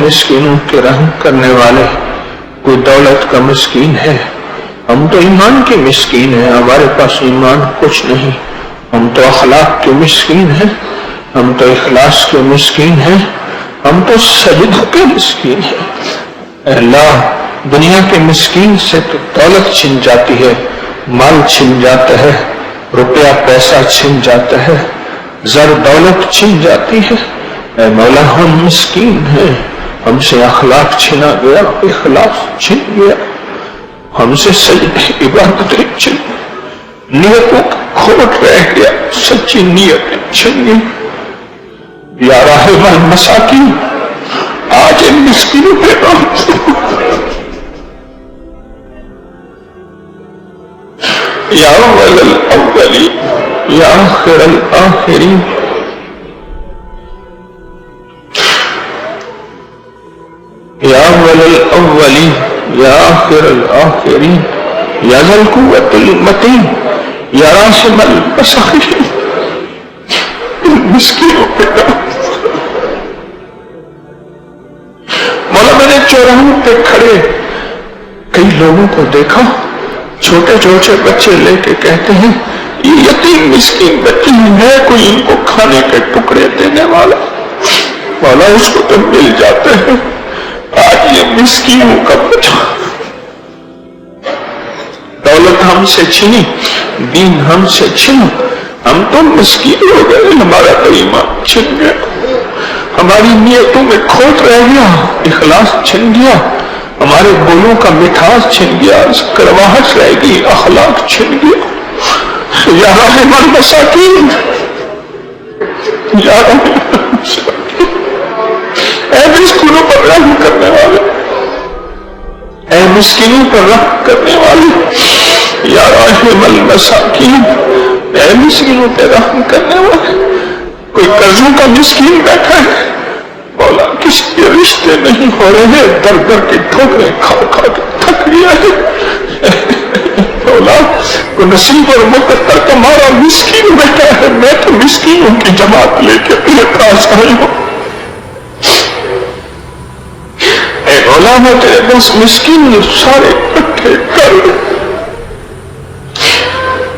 مسکینوں کے رحم کرنے والے، کوئی دولت کا مسکین ہے، ہم تو ایمان کے مسکین ہیں، ہمارے پاس ایمان کچھ نہیں، ہم تو اخلاق کے مسکین ہیں، ہم تو اخلاص کے مسکین ہیں، ہم تو سجدہ کے مسکین ہیں۔ اے اللہ، دنیا کے مسکین سے تو دولت چھن جاتی ہے، مال چھن جاتا ہے، روپیہ پیسہ چھن جاتا ہے، زر دولت چھن جاتی ہے۔ اے مولا، ہم مسکین ہیں، ہم سے اخلاق چھنا گیا، اخلاص چھن گیا، ہم سے سجدہ عبادتیں چھن گئی، نیتوں کا کھوٹ رہ گیا، سچی نیتیں چھن گئی۔ یا راحم المساکین، آج ان مسکینوں پہ رحم یا اول الاولین یا آخر الآخرین، یا اول الاولین یا آخر الآخرین، یا ذا القوۃ المتین، یا رحم المساکین، ان مسکینوں پہ رحم۔ مولا، میں نے چوراہوں پہ کھڑے کئی لوگوں کو دیکھا، چھوٹے چھوٹے بچے لے کے کہتے ہیں یہ یتیم مسکین بچے ہیں، کوئی ان کو کھانے کے ٹکڑے دینے والا۔ مولا، اس کو تو مل جاتے ہیں، آج یہ مسکینوں کا بچہ، دولت ہم سے چھنی، دین ہم سے چھنا، ہم تو مسکین ہو گئے، ہمارا تو ایمان چھن گیا، ہماری نیتوں میں کھوٹ رہ گیا، اخلاص چھن گیا، ہمارے بولوں کا مٹھاس چھن گیا، کڑواہٹ رہ گئی، اخلاق چھن گیا۔ یا رحم المساکین، یا رحم المساکین، اے مسکینوں پر رحم کرنے والے، اے مسکینوں پر رحم کرنے والے، یا رحم المساکین، اے مسکینوں پر رحم کرنے والے۔ کوئی قرضوں کا مسکین بیٹھا ہے، مولا کسی کے رشتے نہیں ہو رہے، در در کے ٹھوکریں کھا کھا کے تھک گیا ہے، مولا کوئی نصیب اور مقدر کا مارا مسکین بیٹھا ہے، میں تو مسکینوں کی جماعت لے کے اپنے پاس آئی ہوں۔ اے مولا، میں تیرے بس مسکین سارے اکٹھے کر۔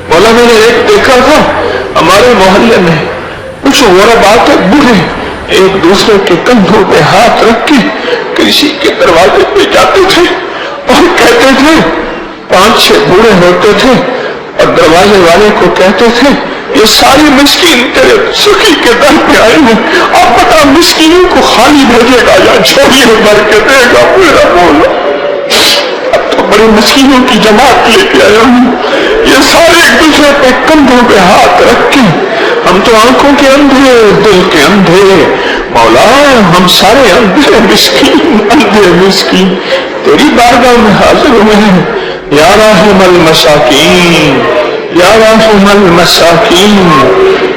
مولا، میں نے ایک دیکھا تھا ہمارے محلے میں کچھ غرباء بوڑھے ایک دوسرے کے کندھوں پہ ہاتھ رکھ کے کسی کے دروازے پہ جاتے تھے اور کہتے تھے، 5-6 بوڑھے ہوتے تھے اور دروازے والے کو کہتے تھے یہ ساری مسکین تیرے سخی کے در پہ آئے ہیں، آپ بتا مسکینوں کو خالی بھیجے گا یا جھولی بھر کے دے گا؟ میرا مولا، اب تو بڑی مسکینوں کی جماعت لے کے آیا ہوں، یہ سارے ایک دوسرے پہ کندھوں پہ ہاتھ رکھ کے، ہم تو آنکھوں کے اندھے، دل کے اندھے، مولا ہم سارے اندھے مسکین، اندھے مسکین تیری بارگاہ میں حاضر ہوئے ہیں۔ یا راحم المساکین، یا راحم المساکین،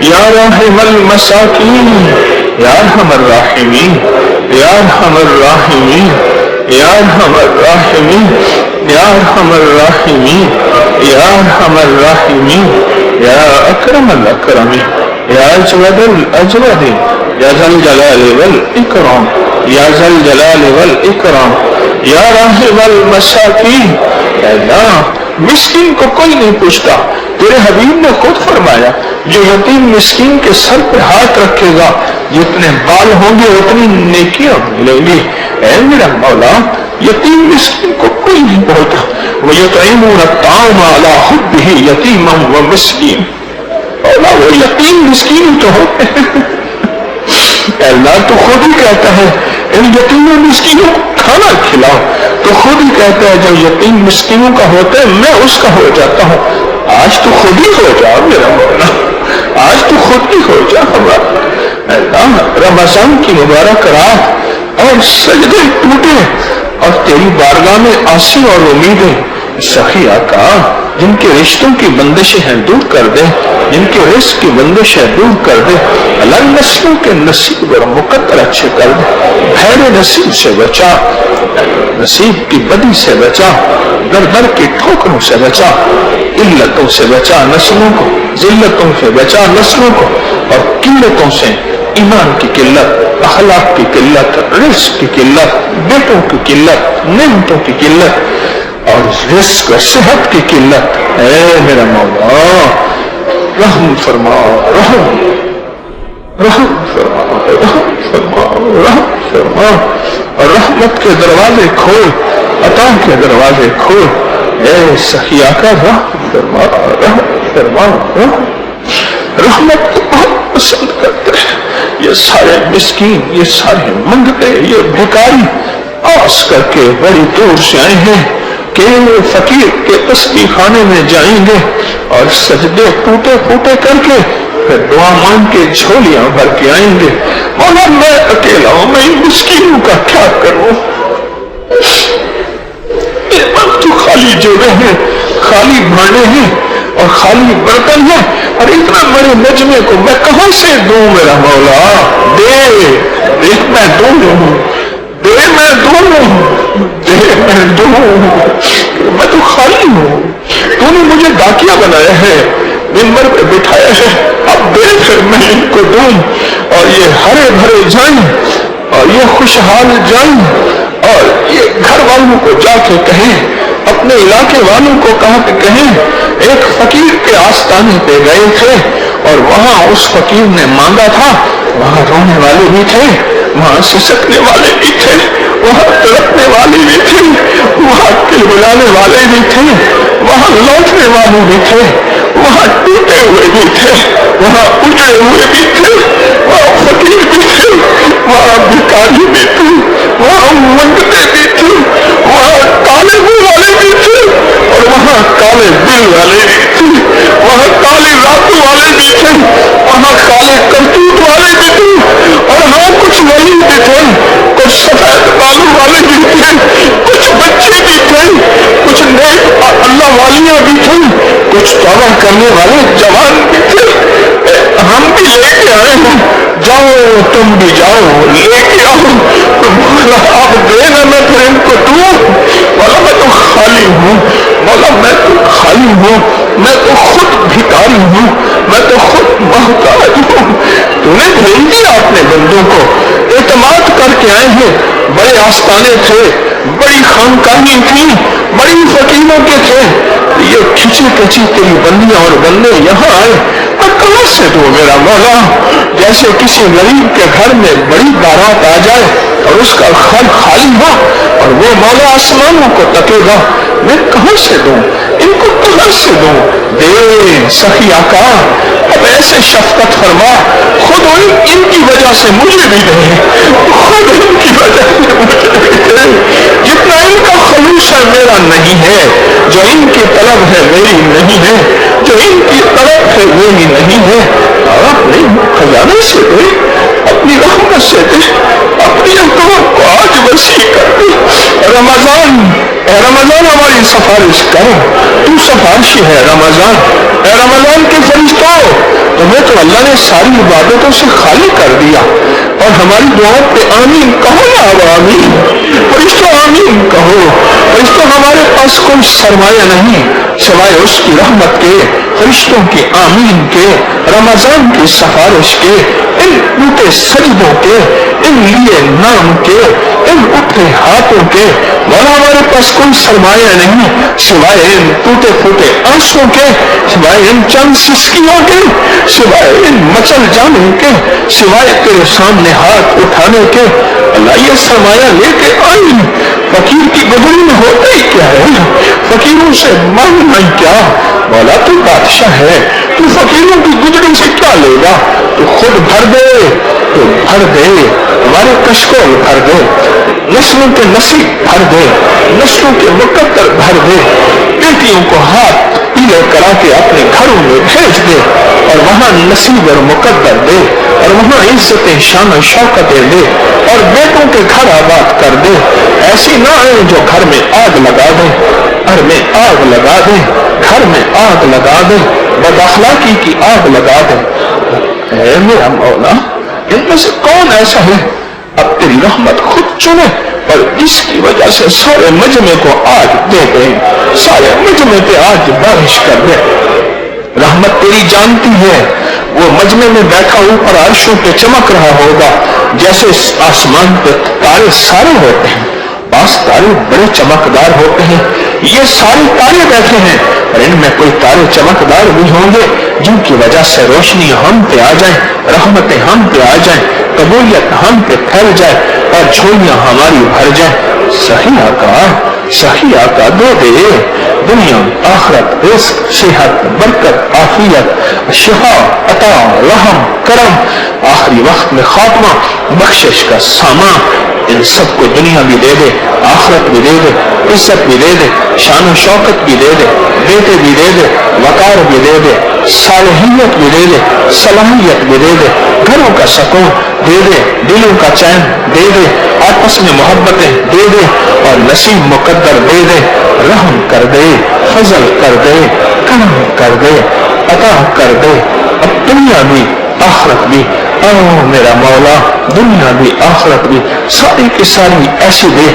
یا راحم المساکین، یا ارحم الراحمین، یا ارحم الراحمین، یا ارحم الراحمین، یا ارحم الراحمین، یا ارحم الراحمین، یا اکرم الاکرمین، یا اجود الاجودین، یا ذا الجلال والاکرام، یا ذا الجلال والاکرام، یا راحم المساکین۔ اے اللہ، مسکین کو کوئی نہیں پوچھتا، تیرے حبیب نے خود فرمایا جو یتیم مسکین کے سر پہ ہاتھ رکھے گا جتنے بال ہوں گے اتنی نیکیاں ملیں گی۔ اے میرا مولا، یتیم مسکین کو کوئی نہیں بولتا، وَيُطْعِمُونَ الطَّعَامَ عَلَىٰ حُبِّهِ یتیما ومسکین، مولا وہ یتیم مسکین تو ہوتے ہیں۔ اے اللہ، تو خود ہی کہتا ہے ان یتیموں مسکینوں کو کھانا کھلاؤ، تو خود ہی کہتا ہے جو یتیم مسکینوں کا ہوتا ہے میں اس کا ہو جاتا ہوں۔ آج تو خود ہی ہو جا میرا مولا، آج تو خود ہی ہو جا ہمارا۔ اے اللہ، رمضان کی مبارک رات اور سجدے ٹوٹے اور تیری بارگاہ میں آسی اور امیدیں، سخی آقا جن کے رشتوں کی بندشیں ہیں دور کر دے، جن کے رزق کی بندشیں دور کر دے، اللہ نسلوں کے نصیب اور مقدر اچھے کر دے، بھیڑے نصیب سے بچا، نصیب کی بدی سے بچا، در در کی ٹھوکروں سے بچا، علتوں سے بچا نسلوں کو، ذلتوں سے بچا نسلوں کو، اور قلتوں سے ایمان کی قلت، اخلاق کی قلت، رزق کی قلت، بیٹوں کی قلت، نعمتوں کی قلت اور رزق اور صحت کی قلت. اے میرا مولا رحم فرما، رحم فرما، رحم فرما، رحم فرما. اور رحمت کے دروازے کھول، عطا کے دروازے کھول. اے سخی آقا رحم فرما، رحم فرما. رحمت کو بہت پسند کرتے ہیں یہ سارے مسکین، یہ سارے منگتے، یہ بھکاری آس کر کے بڑی دور سے آئے ہیں کہ فقیر کے تسبیح خانے میں جائیں گے اور سجدے ٹوٹے پھوٹے کر کے پھر دعا مانگ کے جھولیاں بھر کے آئیں گے. مولا میں اکیلا ہوں، میں ان مسکینوں کا کیا کروں؟ تو خالی جوڑے ہیں، خالی بھانے ہیں اور خالی برتن ہیں، اور اتنا بڑے مجمع کو میں کہاں سے دوں میرا مولا؟ دے میں دوں، دے میں دوں، دے میں دوں. میں تو خالی ہوں، تو نے مجھے ڈاکیا بنایا ہے، منبر پہ بٹھایا ہے. اب دے پھر میں ان کو دوں اور یہ ہرے بھرے جائیں اور یہ خوشحال جائیں اور یہ گھر والوں کو جا کے کہیں، اپنے علاقے والوں کو کہا کہ کہیں ایک فقیر کے آستانے پہ گئے تھے اور وہاں اس فقیر نے مانگا تھا. وہاں رونے والے بھی تھے، وہاں سسکنے والے بھی تھے، وہاں تڑپنے والے بھی تھے، وہاں کلبلانے والے بھی تھے، وہاں لوٹنے والے بھی تھے، وہاں ٹوٹے ہوئے بھی تھے، وہاں اجڑے ہوئے بھی تھے، وہاں فقیر بھی تھے، وہاں بھکاری بھی تھے، وہاں منگتے بھی تھے، وہاں کالے منہ والے بھی تھے اور وہاں کالے دل والے بھی تھے، وہاں کالے راتوں والے بھی تھے، وہاں کالے کرتوت والے بھی تھے، اور ہاں کچھ ولی بھی تھے، کچھ سفید بالوں والے بھی تھے، کچھ بچے بھی تھے، کچھ نیک اللہ والیاں بھی تھے، کچھ توبہ کرنے والے جوان بھی تھے. ہم بھی لے کے آئے ہیں، جاؤ تم بھی جاؤ، لے کے آؤ. مولا آپ دینا، میں پھر ان کو دوں. مولا میں تو خالی ہوں، مولا میں تو خالی ہوں، میں تو خود بھکاری ہوں، میں تو خود محتاج ہوں. تو نے بھیج دیا اپنے بندوں کو، اعتماد کر کے آئے ہیں. بڑے آستانے تھے، بڑی خانقاہیں تھیں، بڑی فقیروں کے تھے. یہ کھچی کچی تیری بندیاں اور بندے یہاں آئے، میں کہاں سے دوں میرا مولا؟ جیسے کسی غریب کے گھر میں بڑی بارات آ جائے اور اس کا گھر خالی ہو اور وہ مولا آسمانوں کو تکے گا، میں کہاں سے دوں ان کو؟ کہاں سے دوں؟ دے سخی آقا اب ایسے شفقت فرما، خود ان کی وجہ سے مجھے بھی دے، خود ان کی وجہ سے مجھے بھی دے. جتنا ان کا خلوص ہے میرا نہیں ہے، جو ان کی طلب ہے میری نہیں ہے، جو ان کی طلب ہے میری نہیں ہے. اور اپنے خزانے سے دے، اپنی رحمت سے دے، اپنی عطا کو آج وسیع کر دے. رمضان اے رمضان ہماری سفارش کرو، تو سفارشی ہے رمضان. اے رمضان کے فرشتوں، تمہیں تو اللہ نے ساری عبادتوں سے خالی کر دیا اور ہماری دعاؤں پہ آمین کہو نا. اب آمین فرشتوں، آمین کہو. فرشتوں ہمارے پاس کوئی سرمایہ نہیں سوائے اس کی رحمت کے. فرشتوں کی آمین کے، رمضان کی سفارش کے، ان ٹوٹے سجدوں کے، ان لیے نام کے، ان اٹھے ہاتھوں کے. مولا ہمارے پاس کوئی سرمایہ نہیں سوائے ان ٹوٹے پھوٹے آنسوں کے، سوائے ان چند سسکیوں کے، سوائے ان مچل جانے کے، سوائے تیرے سامنے ہاتھ اٹھانے کے. اللہ یہ سرمایہ لے کے آئی. فقیر کی گدڑی میں ہوتا ہی کیا ہے؟ فقیروں سے مانگنا ہی کیا؟ مولا تو بادشاہ ہے، تو فقیروں کی گدڑی سے کیا لے گا؟ تو خود بھر دے، تو بھر دے. ہمارے کشکول بھر دے، نسلوں کے نصیب بھر دے، نسلوں کے مقدر بھر دے. بیٹیوں کو ہاتھ پیلے کرا کے اپنے گھروں میں بھیج دے اور وہاں نصیب اور مقدر دے اور وہاں عزتیں شان و شوکتیں دے اور بیٹوں کے گھر آباد کر دے. ایسی نہ آئے جو گھر میں آگ لگا دے، گھر میں آگ لگا دے، گھر میں آگ لگا دے، بد اخلاقی کی آگ لگا دے. اے میرا مولا ان میں سے کون ایسا ہے اب تیری رحمت خود چنے اور جس کی وجہ سے سارے مجمع کو آج دے دے، سارے مجمع پہ آج بارش کر دے. رحمت تیری جانتی ہے، وہ مجمع میں بیٹھا اوپر عرشوں پہ چمک رہا ہوگا جیسے آسمان پہ تارے سارے ہوتے ہیں. بعض تارے بڑے چمکدار ہوتے ہیں. یہ سارے تارے بیٹھے ہیں اور ان میں کوئی تارے چمکدار بھی ہوں گے جن کی وجہ سے روشنی ہم پہ آ جائیں, رحمتیں ہم پہ آ جائیں, قبولیت ہم پہ پھیل جائے اور جھولیاں ہماری بھر جائیں. صحیح آقا دے دے دنیا آخرت رزق صحت برکت عافیت شفا عطا رحم کرم, آخری وقت میں خاتمہ بخشش کا سامان. ان سب کو دنیا بھی دے دے, آخرت بھی دے دے, عزت بھی دے دے, شان و شوکت بھی دے دے, بیٹے بھی دے دے, وقار بھی دے دے, صالحیت بھی دے دے, صلاحیت بھی دے دے, گھروں کا سکون دے دے, دلوں کا چین دے دے, آپس میں محبتیں دے دے اور نصیب مقدر دے دے. رحم کر دے, فضل کر دے, کرم کر دے, عطا کر دے. اب دنیا بھی آخرت بھی, او میرا مولا دنیا بھی آخرت بھی ساری کی ساری ایسی دے.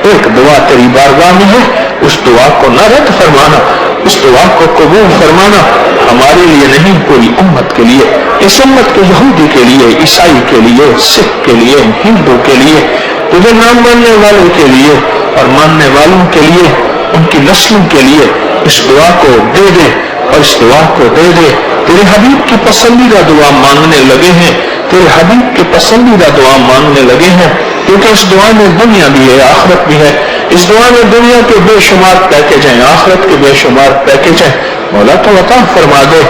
ایک دعا تیری بارگاہ میں ہے, اس دعا کو نہ رد فرمانا, اس دعا کو قبول فرمانا. ہمارے لیے نہیں, پوری امت کے لیے, اس امت کے یہودی کے لیے, عیسائی کے لیے, سکھ کے لیے, ہندو کے لیے, تجھے نام ماننے والوں کے لیے اور ماننے والوں کے لیے, ان کی نسلوں کے لیے اس دعا کو دے دے اور اس دعا کو دے دے. تیرے حبیب کی پسندیدہ دعا مانگنے لگے ہیں, تیرے حبیب کی پسندیدہ دعا مانگنے لگے ہیں, کیونکہ اس دعا میں دنیا بھی ہے, آخرت بھی ہے. اس دعا میں دنیا کے بے شمار پیکج ہیں, آخرت کے بے شمار پیکج ہیں. مولا تو عطا فرما دے.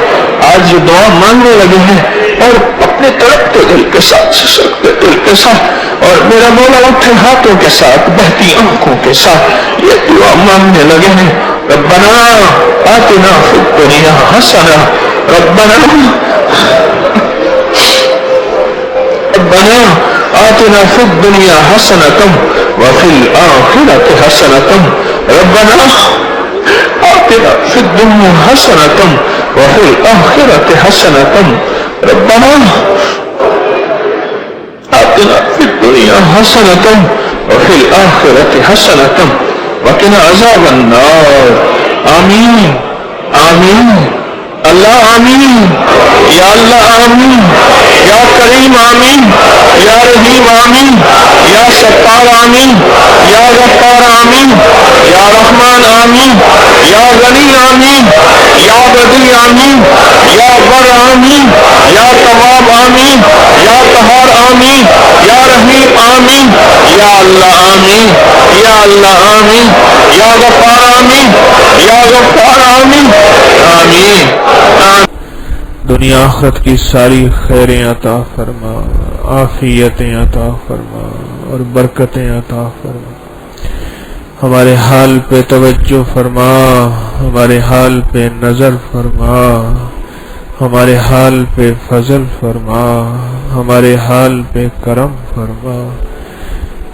آج یہ دعا مانگنے لگے ہیں اور اپنے تڑپتے دل کے ساتھ, سسکتے دل کے ساتھ اور میرا مولا اٹھے ہاتھوں کے ساتھ, بہتی آنکھوں کے ساتھ یہ دعا مانگنے لگے ہیں. ربنا آتنا فی الدنیا حسنہ, ربنا آتنا فی الدنیا حسنۃ وفی الآخرۃ حسنۃ, ربنا آتنا فی الدنیا حسنۃ وفی الآخرۃ حسنۃ, ربنا آتنا فی الدنیا حسنۃ وفی الآخرۃ حسنۃ وقنا عذاب النار. آمین آمین اللہ آمین, یا اللہ آمین, یا کریم آمین, یا رحیم آمین, یا ستار آمین, یا غفار آمین, یا رحمان آمین, یا غنی آمین, یا بدی آمین, یا بر آمین, یا تواب آمین, یا طہار آمین, یا رحیم آمین, یا اللہ آمین, یا اللہ آمین, یا غفار آمین, یا غفار آمین, آمین. دنیا آخرت کی ساری خیریں عطا فرما, عافیتیں عطا فرما اور برکتیں عطا فرما. ہمارے حال پہ توجہ فرما, ہمارے حال پہ نظر فرما, ہمارے حال پہ فضل فرما, ہمارے حال پہ کرم فرما.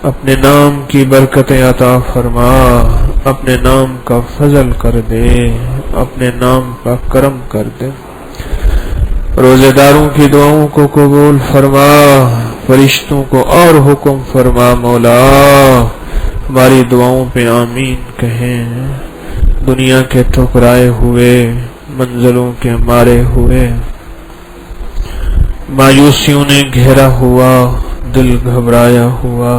اپنے نام کی برکتیں عطا فرما, اپنے نام کا فضل کر دے, اپنے نام کا کرم کر دے. روزے داروں کی دعاؤں کو قبول فرما, فرشتوں کو اور حکم فرما. مولا ہماری دعاؤں پہ آمین کہیں. دنیا کے ٹھکرائے ہوئے, منزلوں کے مارے ہوئے, مایوسیوں نے گھیرا ہوا, دل گھبرایا ہوا,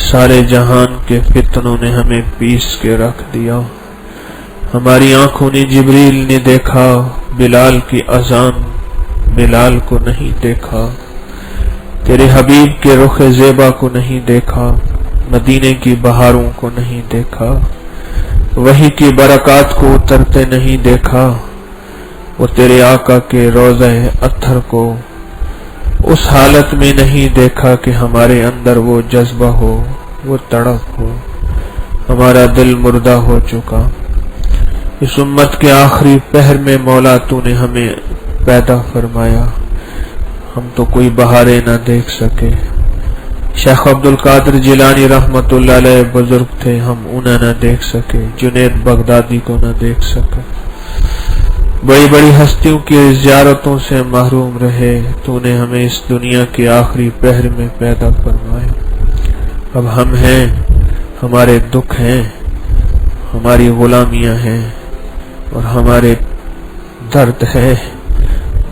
سارے جہان کے فتنوں نے ہمیں پیس کے رکھ دیا. ہماری آنکھوں نے جبریل نے دیکھا, بلال کی اذان, بلال کو نہیں دیکھا. تیرے حبیب کے رخ زیبا کو نہیں دیکھا, مدینے کی بہاروں کو نہیں دیکھا, وحی کی برکات کو اترتے نہیں دیکھا. وہ تیرے آقا کے روضہ اطہر کو اس حالت میں نہیں دیکھا کہ ہمارے اندر وہ جذبہ ہو, وہ تڑپ ہو. ہمارا دل مردہ ہو چکا. اس امت کے آخری پہر میں مولا تو نے ہمیں پیدا فرمایا, ہم تو کوئی بہاریں نہ دیکھ سکے. شیخ عبد القادر جیلانی رحمت اللہ علیہ بزرگ تھے, ہم انہیں نہ دیکھ سکے. جنید بغدادی کو نہ دیکھ سکے. بڑی بڑی ہستیوں کی زیارتوں سے محروم رہے, تو نے ہمیں اس دنیا کے آخری پہر میں پیدا فرمایا. اب ہم ہیں, ہمارے دکھ ہیں, ہماری غلامیاں ہیں اور ہمارے درد ہے.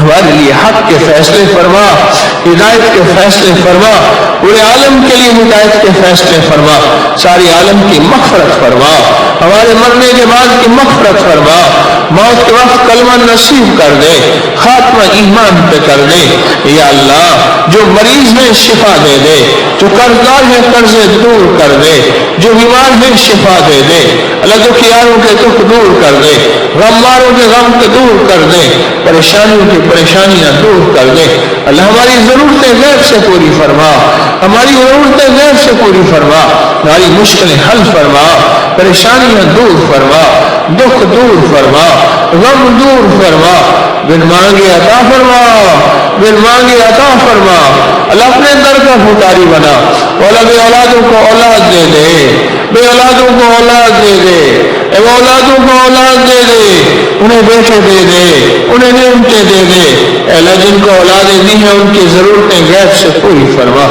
ہمارے لیے حق کے فیصلے فرما، ہدایت کے فیصلے فرما، پورے عالم کے لیے ہدایت کے فیصلے فرما، ساری عالم کی مغفرت فرما، ہمارے مرنے کے بعد کی مغفرت فرما، موت کے وقت کلمہ نصیب کر دے، خاتمہ ایمان پہ کر دے۔ یا اللہ جو مریض ہے شفا دے دے، جو قرضدار ہے قرضے دور کر دے، جو بیمار ہے شفا دے دے، اللہ دکھیاروں کے دکھ دور کر دے، غماروں کے غم کو دور کر دے، پریشانیوں کی پریشانیاں دور کر دے۔ اللہ ہماری ضرورتیں غیب سے پوری فرما، ہماری ضرورتیں غیب سے پوری فرما، ہماری مشکلیں حل فرما، پریشانیاں دور فرما، دکھ دور فرما، غم دور فرما، بن مانگے عطا فرما، بن مانگے عطا فرما۔ اللہ اپنے در کا بھکاری بنا، مولا بے اولادوں کو اولاد دے دے، بے اولادوں کو اولاد دے دے، اے اولادوں کو اولاد دے دے، انہیں بیٹے دے دے، انہیں نعمتیں دے دے۔ اے اللہ جن کو اولادیں دی ہیں ان کی ضرورتیں غیب سے پوری فرما،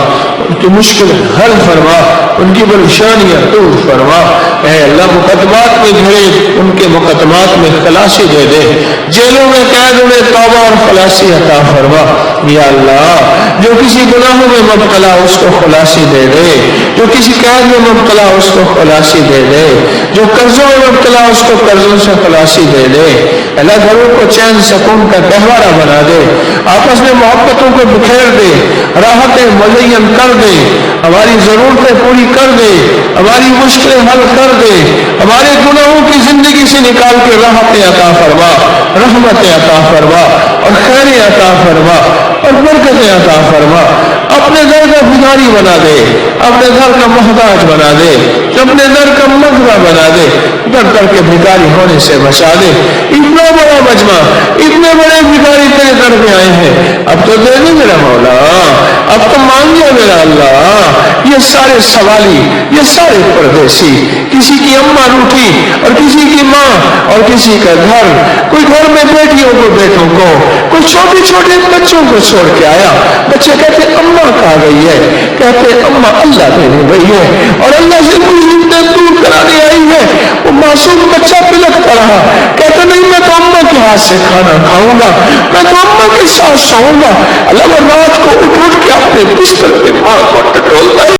ان کی مشکل حل فرما، ان کی پریشانیاں دور فرما۔ اے اللہ مقدمات میں گھرے ان کے مقدمات میں خلاصی دے دے، جیلوں میں قید انہیں توبہ اور خلاصی عطا فرما۔ یا اللہ جو کسی گناہوں میں مبتلا اس کو خلاصی دے دے، جو کسی قید میں مبتلا اس کو خلاصی دے دے، جو قرضوں میں مبتلا اس کو قرضوں سے خلاصی دے دے۔ اللہ گھروں کو چین سکون کا گہوارہ بنا دے، آپس میں محبتوں کو بکھیر دے، راحتیں مزین کر دے، ہماری ضرورتیں پوری کر دے، ہماری مشکلیں حل کر دے، ہمارے گناہوں کی زندگی سے نکال کے راحتیں عطا فرما، رحمتیں عطا فرما اور خیریں عطا فرما اور برکتیں عطا فرما۔ اپنے در کا بھکاری بنا دے، اپنے در کا محتاج بنا دے، اپنے در کا مغرب بنا دے، در در کے بھکاری ہونے سے بچا دے۔ اتنا بڑا مجمع، اتنے بڑے بھکاری تیرے در پہ آئے ہیں، اب تو دے دے میرا مولا، اب تو مانگے میرا اللہ۔ یہ سارے سوالی، یہ سارے پردیسی، کسی کی اماں روٹھی اور کسی کی ماں اور کسی کا گھر، کوئی گھر میں بیٹیوں کو بیٹوں کو، کوئی چھوٹے چھوٹے بچوں کو چھوڑ کے آیا، بچے کہتے اماں کہاں گئی ہے، کہتے اماں اللہ دینے گئی ہے، اور اللہ سے کوئی ضرورتیں دور کرانے آئی ہے۔ وہ معصوم بچہ پلکتا رہا، کہتا نہیں میں تو اماں کے ہاتھ سے کھانا کھاؤں گا، میں تو اماں کے ساتھ سوؤں گا۔ اللہ وہ رات کو اٹھ کے اپنے بستر پہ ماں کو ٹٹولتا ہے۔